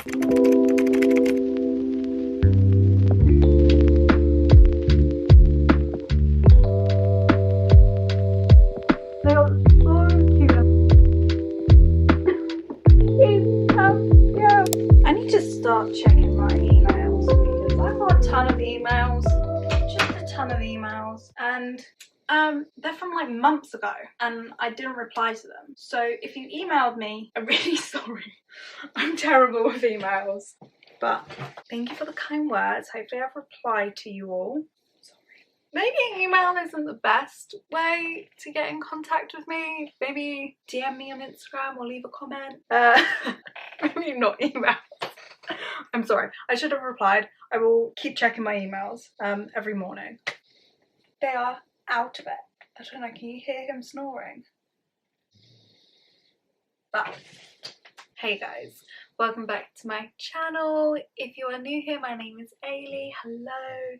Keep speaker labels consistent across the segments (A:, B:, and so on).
A: I need to start checking my emails because I've got a ton of emails, just a ton of emails, and they're from like months ago and I didn't reply to them. So if you emailed me, I'm really sorry. I'm terrible with emails, but thank you for the kind words. Hopefully I've replied to you all. Maybe email isn't the best way to get in contact with me. Maybe DM me on Instagram or leave a comment. Maybe not email. I'm sorry, I should have replied. I will keep checking my emails every morning. They are out of it. I don't know, can you hear him snoring? But hey guys, welcome back to my channel. If you are new here, my name is Eilidh. Hello.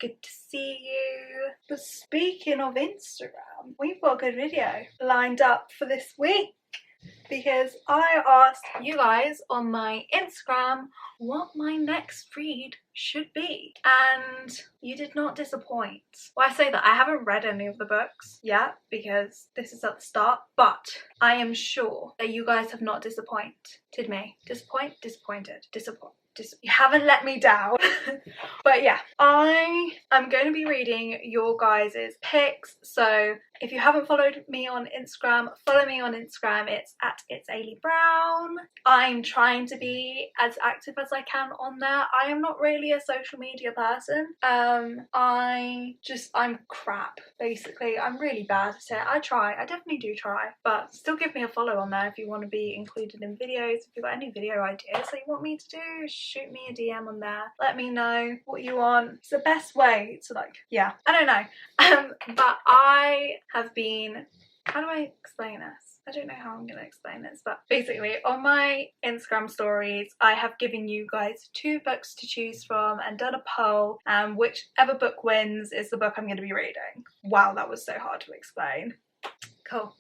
A: Good to see you. But speaking of Instagram, we've got a good video lined up for this week because I asked you guys on my Instagram what my next read should be, and you did not disappoint. Well, I say that I haven't read any of the books yet because this is at the start, but I am sure that you guys have not disappointed me. Disappointed. You haven't let me down. But yeah, I am going to be reading your guys' picks. So if you haven't followed me on Instagram, follow me on Instagram. It's at _Brown. I'm trying to be as active as I can on there. I am not really a social media person. I'm crap, basically. I'm really bad at it. I definitely do try, but still give me a follow on there if you want to be included in videos. If you've got any video ideas that you want me to do, shoot me a DM on there. Let me know what you want. It's the best way to, like, yeah, I don't know. But I have been, how do I explain this? I don't know how I'm going to explain this, but basically on my Instagram stories, I have given you guys 2 books to choose from and done a poll, and whichever book wins is the book I'm going to be reading. Wow, that was so hard to explain. Cool.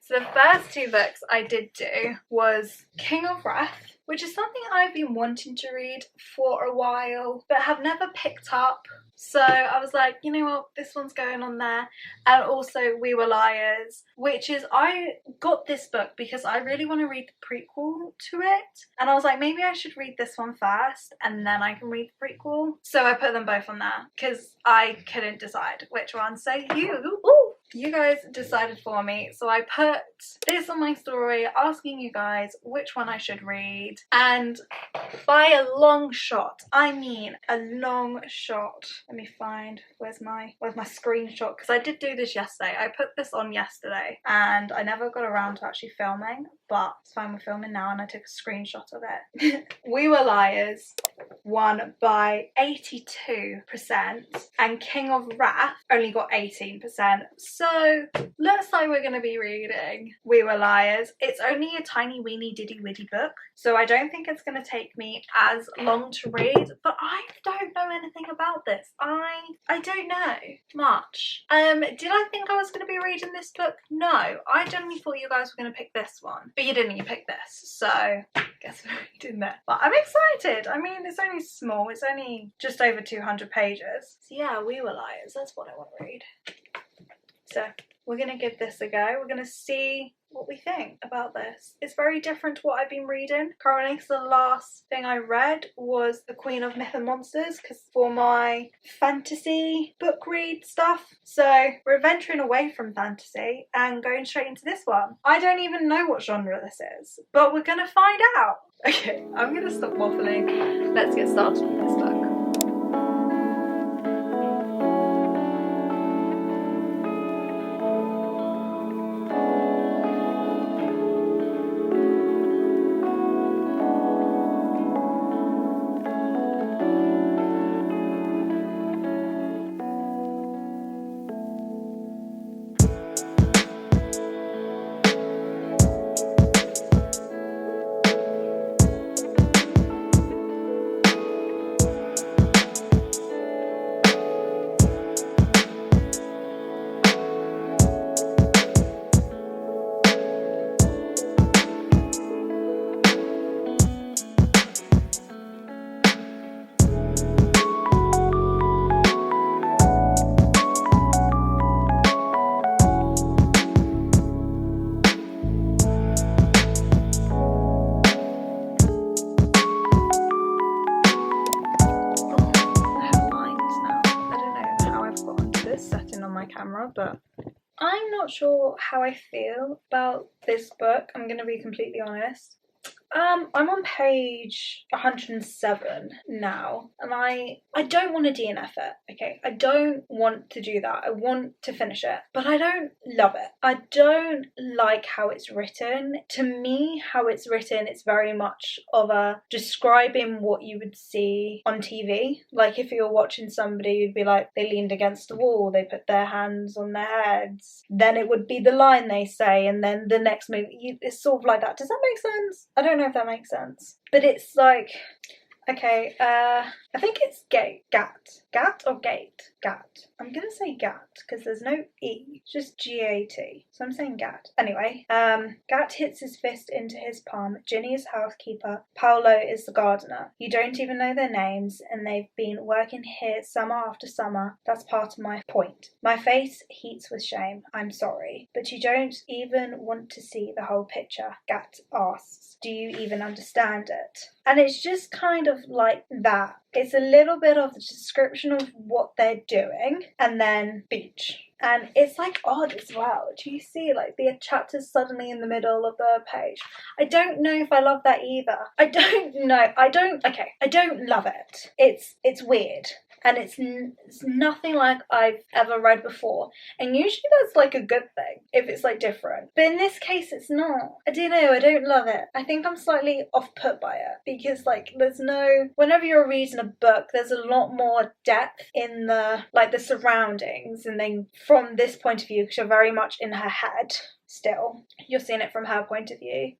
A: So the first 2 books I did do was King of Wrath, which is something I've been wanting to read for a while, but have never picked up. So I was like, you know what, this one's going on there. And also We Were Liars, which is, I got this book because I really want to read the prequel to it. And I was like, maybe I should read this one first and then I can read the prequel. So I put them both on there because I couldn't decide which one. So you guys decided for me. So I put this on my story asking you guys which one I should read. And by a long shot, I mean a long shot. Let me find, where's my screenshot? Because I did do this yesterday. I put this on yesterday and I never got around to actually filming, but it's fine, we're filming now and I took a screenshot of it. We Were Liars won by 82% and King of Wrath only got 18%. So looks like we're going to be reading We Were Liars. It's only a tiny weeny diddy widdy book, so I don't think it's going to take me as long to read, but I don't know anything about this. I don't know much. Did I think I was going to be reading this book? No, I generally thought you guys were going to pick this one, but you didn't. You picked this, so guess we're reading that. But I'm excited. I mean, it's only small. It's only just over 200 pages. So yeah, We Were Liars. That's what I want to read. So we're going to give this a go. We're going to see what we think about this. It's very different to what I've been reading currently, because the last thing I read was The Queen of Myth and Monsters, because for my fantasy book read stuff. So we're venturing away from fantasy and going straight into this one. I don't even know what genre this is, but we're going to find out. Okay, I'm going to stop waffling. Let's get started with this book. camera, but I'm not sure how I feel about this book, I'm going to be completely honest. I'm on page 107 now, and I don't want to DNF it, okay? I don't want to do that. I want to finish it, but I don't love it. I don't like how it's written. To me, how it's written, it's very much of a describing what you would see on TV. Like if you were watching somebody, you'd be like, they leaned against the wall, they put their hands on their heads, then it would be the line they say, and then the next movie, it's sort of like that. Does that make sense? I don't know if that makes sense, but it's like, okay, I think it's gat or gate, I'm gonna say gat because there's no E, it's just G-A-T, so I'm saying gat. Anyway, Gat hits his fist into his palm. Ginny is housekeeper, Paolo is the gardener. You don't even know their names, and they've been working here summer after summer. That's part of my point. My face heats with shame. I'm sorry, but you don't even want to see the whole picture, Gat asks. Do you even understand it? And it's just kind of like that. It's a little bit of the description of what they're doing, and then beach. And it's like odd as well. Do you see like the chapters suddenly in the middle of the page? I don't know if I love that either. I don't know. I don't love it. It's weird. And it's nothing like I've ever read before. And usually that's like a good thing if it's like different. But in this case, it's not. I don't know. I don't love it. I think I'm slightly off put by it because like there's no. Whenever you're reading a book, there's a lot more depth in the like the surroundings, and then from this point of view, because you're very much in her head still, you're seeing it from her point of view.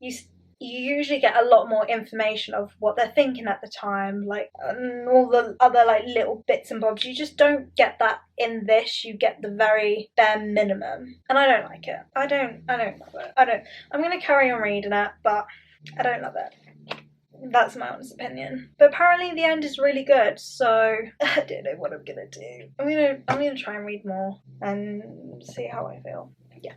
A: You usually get a lot more information of what they're thinking at the time, like and all the other like little bits and bobs. You just don't get that in this. You get the very bare minimum, and I don't like it. I don't love it. I'm gonna carry on reading it, but I don't love it. That's my honest opinion. But apparently the end is really good, so I don't know what I'm gonna do. I'm gonna try and read more and see how I feel. Yeah.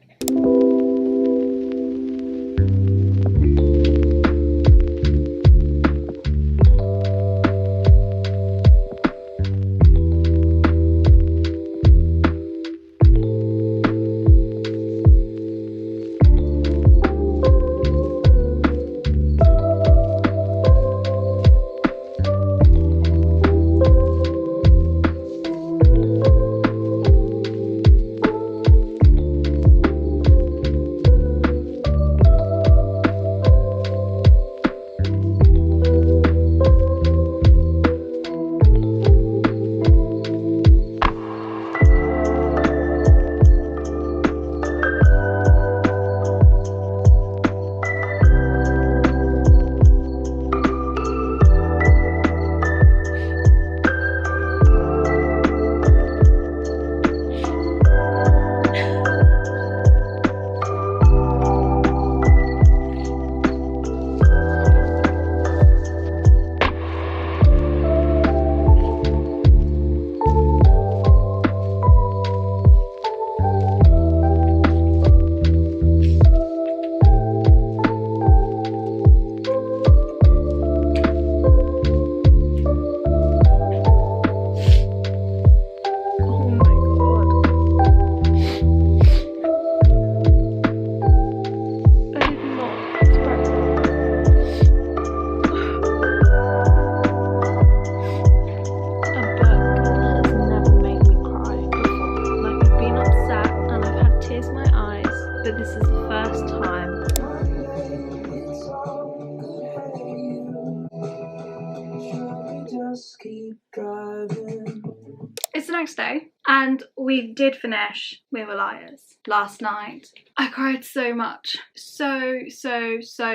A: It's the next day, and we did finish We Were Liars last night. I cried so much. So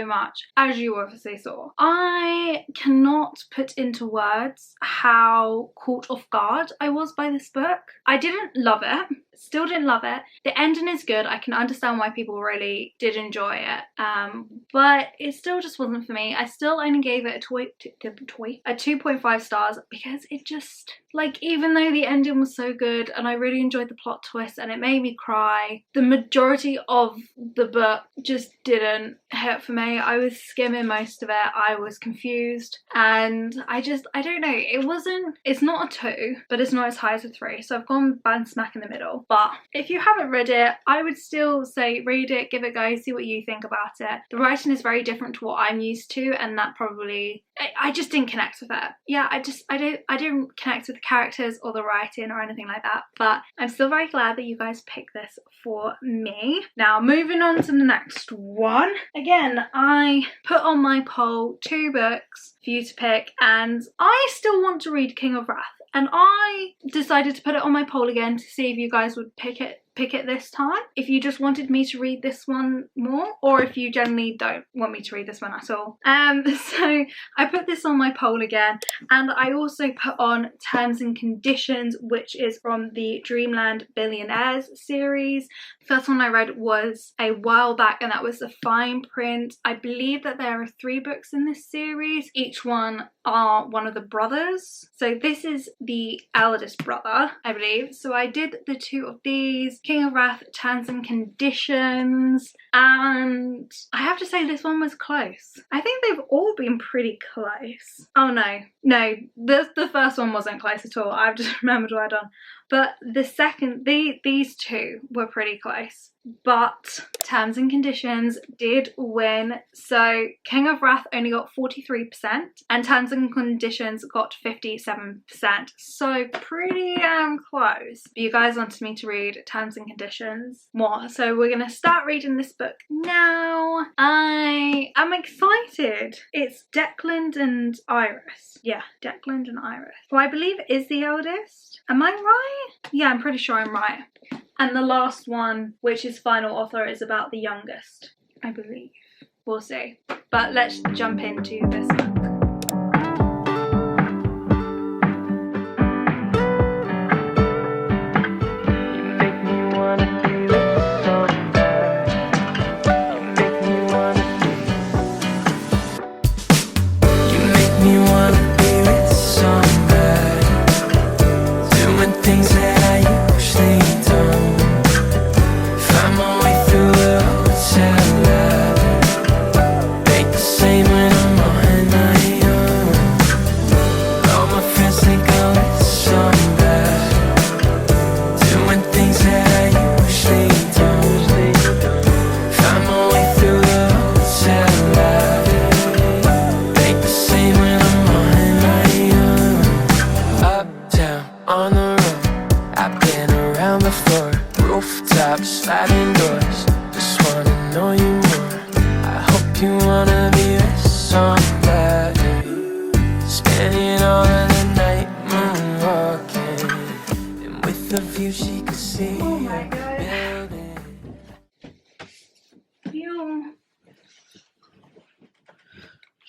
A: much, as you obviously saw. I cannot put into words how caught off guard I was by this book. I didn't love it. Still didn't love it. The ending is good. I can understand why people really did enjoy it. But it still just wasn't for me. I still only gave it a 2.5 stars because it just, like, even though the ending was so good and I really really enjoyed the plot twist and it made me cry. The majority of the book just didn't hit for me. I was skimming most of it. I was confused and I don't know. It's not a 2, but it's not as high as a 3. So I've gone bang smack in the middle. But if you haven't read it, I would still say read it, give it a go, see what you think about it. The writing is very different to what I'm used to, and that probably, I just didn't connect with it. Yeah, I didn't connect with the characters or the writing or anything like that. But I'm still very glad that you guys picked this for me. Now, moving on to the next one. Again, I put on my poll 2 books for you to pick, and I still want to read King of Wrath. And I decided to put it on my poll again to see if you guys would pick it this time, if you just wanted me to read this one more, or if you generally don't want me to read this one at all. So I put this on my poll again, and I also put on Terms and Conditions, which is from the Dreamland Billionaires series. The first one I read was a while back, and that was the fine print. I believe that there are 3 books in this series. Each one are one of the brothers. So this is the eldest brother, I believe. So I did the 2 of these, King of Wrath, Terms and Conditions, and I have to say this one was close. I think they've all been pretty close. Oh no, the first one wasn't close at all. I've just remembered what I'd done. But the second, these 2 were pretty close. But Terms and Conditions did win. So King of Wrath only got 43% and Terms and Conditions got 57%. So pretty close. But you guys wanted me to read Terms and Conditions more. So we're going to start reading this book now. I am excited. It's Declan and Iris. Yeah, Declan and Iris, who I believe is the eldest. Am I right? Yeah, I'm pretty sure I'm right. And the last one, which is Final Author, is about the youngest, I believe. We'll see. But let's jump into this book.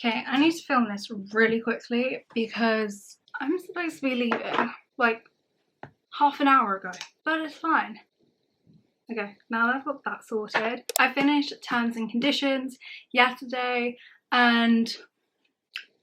A: Okay, I need to film this really quickly because I'm supposed to be leaving like half an hour ago, but it's fine. Okay, now that I've got that sorted, I finished Terms and Conditions yesterday and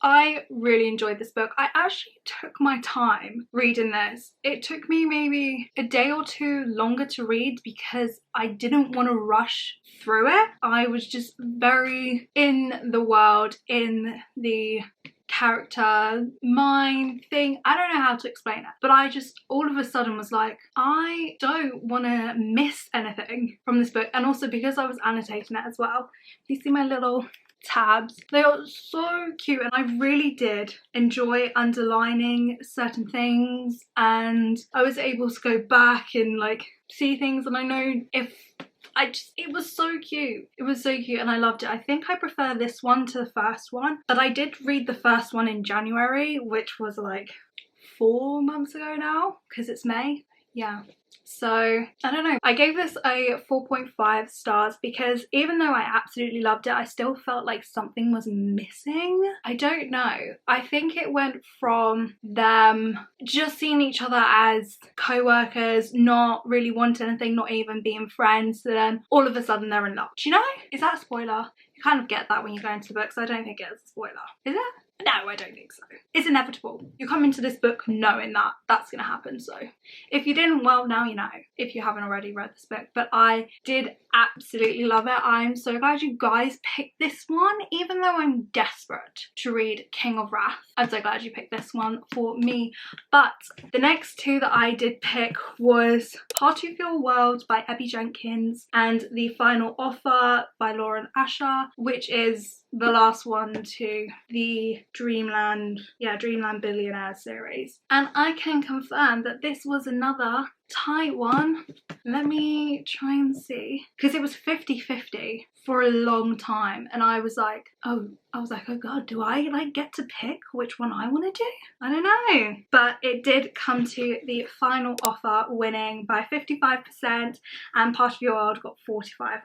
A: I really enjoyed this book. I actually took my time reading this. It took me maybe a day or 2 longer to read because I didn't want to rush through it. I was just very in the world, in the character, mind thing. I don't know how to explain it, but I just all of a sudden was like, I don't want to miss anything from this book. And also because I was annotating it as well. You see my little tabs, they are so cute, and I really did enjoy underlining certain things, and I was able to go back and like see things, and I know if it was so cute. It was so cute and I loved it. I think I prefer this one to the first one, but I did read the first one in January, which was like 4 months ago now because it's May. Yeah. So, I don't know. I gave this a 4.5 stars because even though I absolutely loved it, I still felt like something was missing. I don't know. I think it went from them just seeing each other as co-workers, not really wanting anything, not even being friends, to then all of a sudden they're in love. Do you know? Is that a spoiler? You kind of get that when you go into the books. I don't think it's a spoiler. Is it? No, I don't think so. It's inevitable. You come into this book knowing that that's going to happen. So if you didn't, well, now you know, if you haven't already read this book. But I did absolutely love it. I'm so glad you guys picked this one, even though I'm desperate to read King of Wrath. I'm so glad you picked this one for me. But the next two that I did pick was Part of Your World by Abby Jenkins and The Final Offer by Lauren Asher, which is the last one to the Dreamland Billionaire series. And I can confirm that this was another tight one. Let me try and see, because it was 50-50 for a long time, and I was like, oh god, do I like get to pick which one I want to do? I don't know. But it did come to The Final Offer winning by 55%, and Part of Your World got 45%.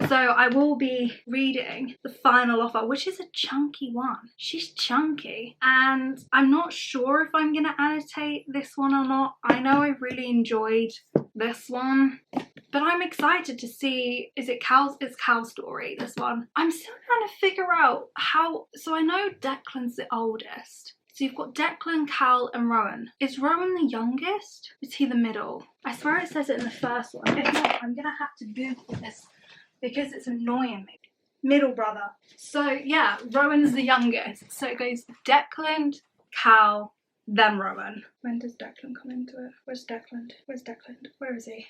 A: So I will be reading The Final Offer, which is a chunky one. She's chunky, and I'm not sure if I'm gonna annotate this one or not. I know I really enjoyed this one, but I'm excited to see, it's Cal's story, this one. I'm still trying to figure out how, so I know Declan's the oldest. So you've got Declan, Cal and Rowan. Is Rowan the youngest? Is he the middle? I swear it says it in the first one. If not, I'm gonna have to Google this because it's annoying me. Middle brother. So yeah, Rowan's the youngest. So it goes Declan, Cal, then Rowan. When does Declan come into it? Where's Declan? Where's Declan? Where is he?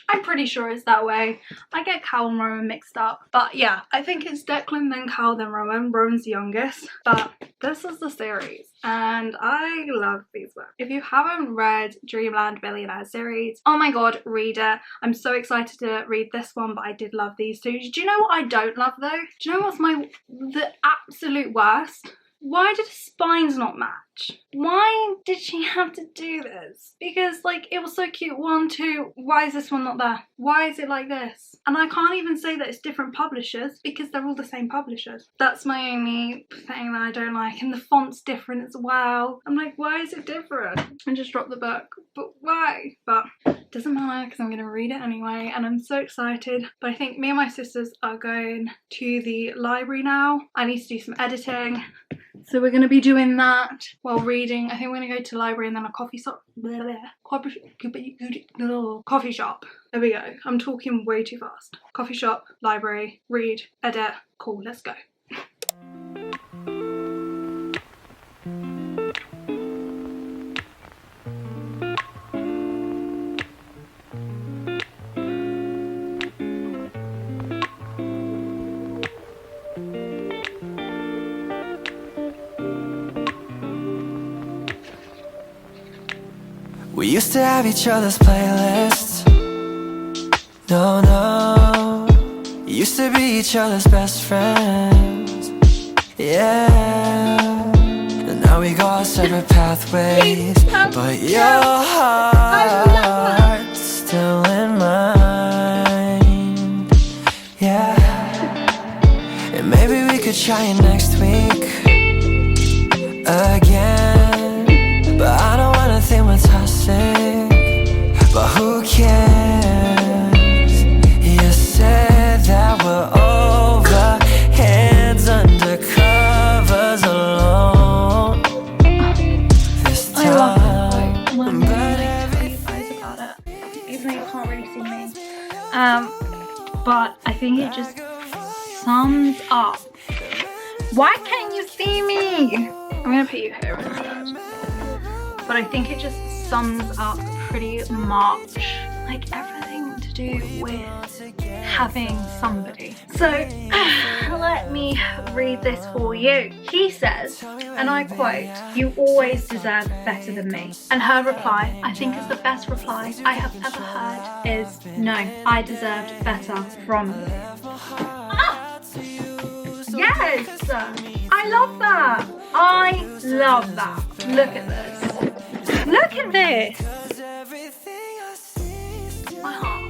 A: I'm pretty sure it's that way. I get Cal and Rowan mixed up. But yeah, I think it's Declan, then Cal, then Rowan. Rowan's the youngest. But this is the series, and I love these books. If you haven't read Dreamland Billionaire series, oh my god, read it. I'm so excited to read this one, but I did love these two. Do you know what I don't love though? Do you know what's the absolute worst? Why did the spines not match? Why did she have to do this? Because like it was so cute. 1, 2, why is this one not there? Why is it like this? And I can't even say that it's different publishers because they're all the same publishers. That's my only thing that I don't like. And the font's different as well. I'm like, why is it different? And just drop the book. But why? But it doesn't matter because I'm going to read it anyway. And I'm so excited. But I think me and my sisters are going to the library now. I need to do some editing. So we're going to be doing that while reading. I think we're going to go to the library and then a coffee shop. Coffee shop. There we go. I'm talking way too fast. Coffee shop, library, read, edit. Cool, let's go.
B: We used to have each other's playlists. No, used to be each other's best friends. Yeah, and now we go our separate pathways. But your heart's still in mine. Yeah, and maybe we could try it next week again. But I don't wanna think we're toxic, but who cares? You said that we're over, hands under covers alone this time.
A: But everything about it, even though you can't really see me. But I think it just sums up. Why can't you see me? I'm gonna put you here instead. But I think it just sums up pretty much like everything to do with having somebody. So let me read this for you. He says, and I quote, "You always deserve better than me." And her reply, I think is the best reply I have ever heard, is, "No, I deserved better from you." Ah! Yes! I love that! I love that. Look at this. Look at this! My heart.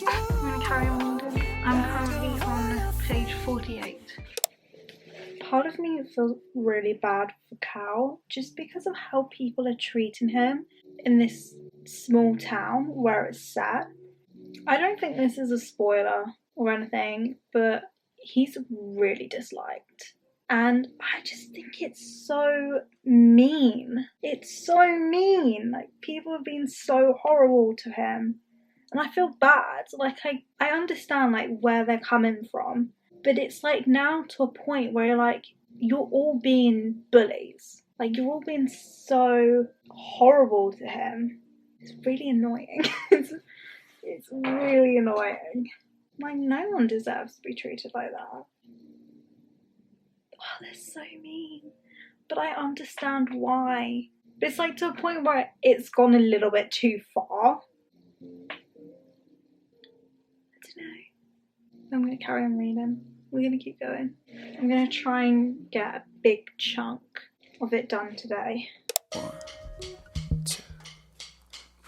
A: I'm gonna carry on reading. I'm currently on page 48. Part of me feels really bad for Cal just because of how people are treating him in this small town where it's set. I don't think this is a spoiler or anything, but he's really disliked. And I just think it's so mean. It's so mean. Like, people have been so horrible to him. And I feel bad. Like, I understand, like, where they're coming from. But it's, like, now to a point where, like, you're all being bullies. Like, you're all being so horrible to him. It's really annoying. It's really annoying. Like, no one deserves to be treated like that. Oh, they're so mean. But I understand why. But it's like to a point where it's gone a little bit too far. I don't know. I'm going to carry on reading. We're going to keep going. I'm going to try and get a big chunk of it done today.
B: 1, 2,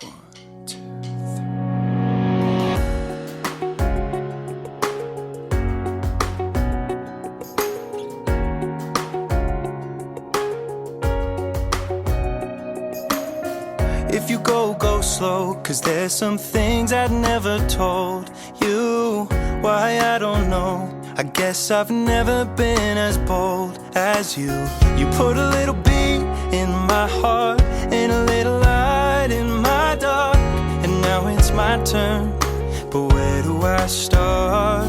B: 1, 2, 3. If you go slow, 'cause there's some things I'd never told you. Why, I don't know. I guess I've never been as bold as you. You put a little beat in my heart and a little light in my dark. And now it's my turn, but where do I start?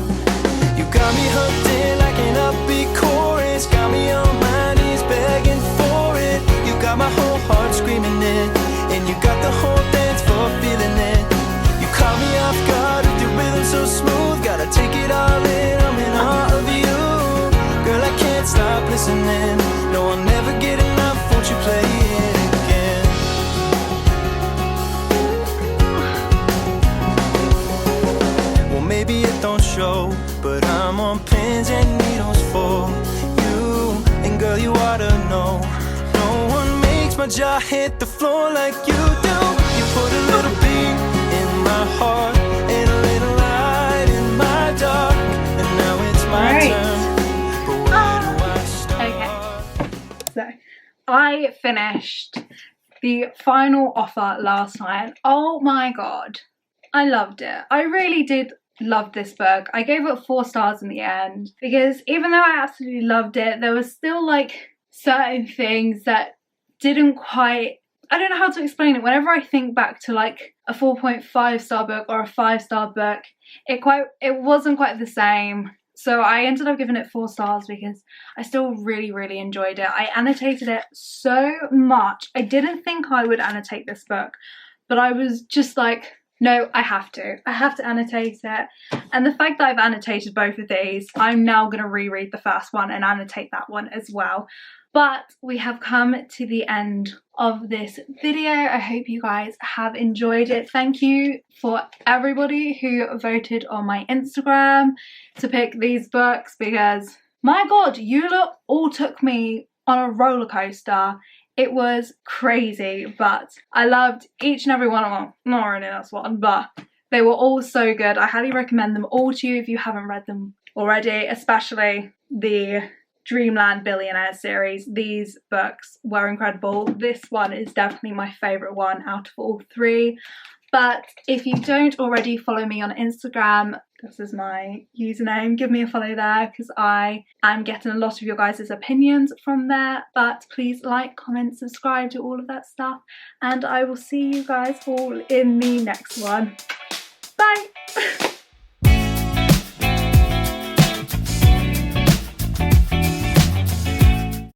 B: You got me hooked in like an upbeat chorus. Got me on my knees begging for it. You got my whole heart screaming it. And you got the whole dance floor feeling it. You caught me off guard with your rhythm so smooth. Gotta take it all in, I'm in awe of you. Girl, I can't stop listening. No, I'll never get enough, won't you play it again? Well, maybe it don't show, but I'm on pins and needles for you. And girl, you ought to know, no one makes my jaw hit the floor like you do. You put a little beat in my heart and a little light in my dark. And now it's my turn, but where do I start?
A: Okay, so I finished the final offer last night. Oh my god, I loved it. I really did love this book. I gave it 4 stars in the end because even though I absolutely loved it, there was still like certain things that didn't quite, I don't know how to explain it. Whenever I think back to like a 4.5 star book or a 5-star book, it wasn't quite the same. So I ended up giving it 4 stars because I still really enjoyed it. I annotated it so much. I didn't think I would annotate this book, but I was just like, no, I have to annotate it. And the fact that I've annotated both of these, I'm now going to reread the first one and annotate that one as well. But we have come to the end of this video. I hope you guys have enjoyed it. Thank you for everybody who voted on my Instagram to pick these books because, my god, you lot all took me on a roller coaster. It was crazy, but I loved each and every one of them. Not really this one, but they were all so good. I highly recommend them all to you if you haven't read them already, especially the Dreamland Billionaire series. These books were incredible. This one is definitely my favourite one out of all 3. But if you don't already follow me on Instagram, this is my username, give me a follow there because I am getting a lot of your guys' opinions from there. But please like, comment, subscribe, do all of that stuff, and I will see you guys all in the next one. Bye!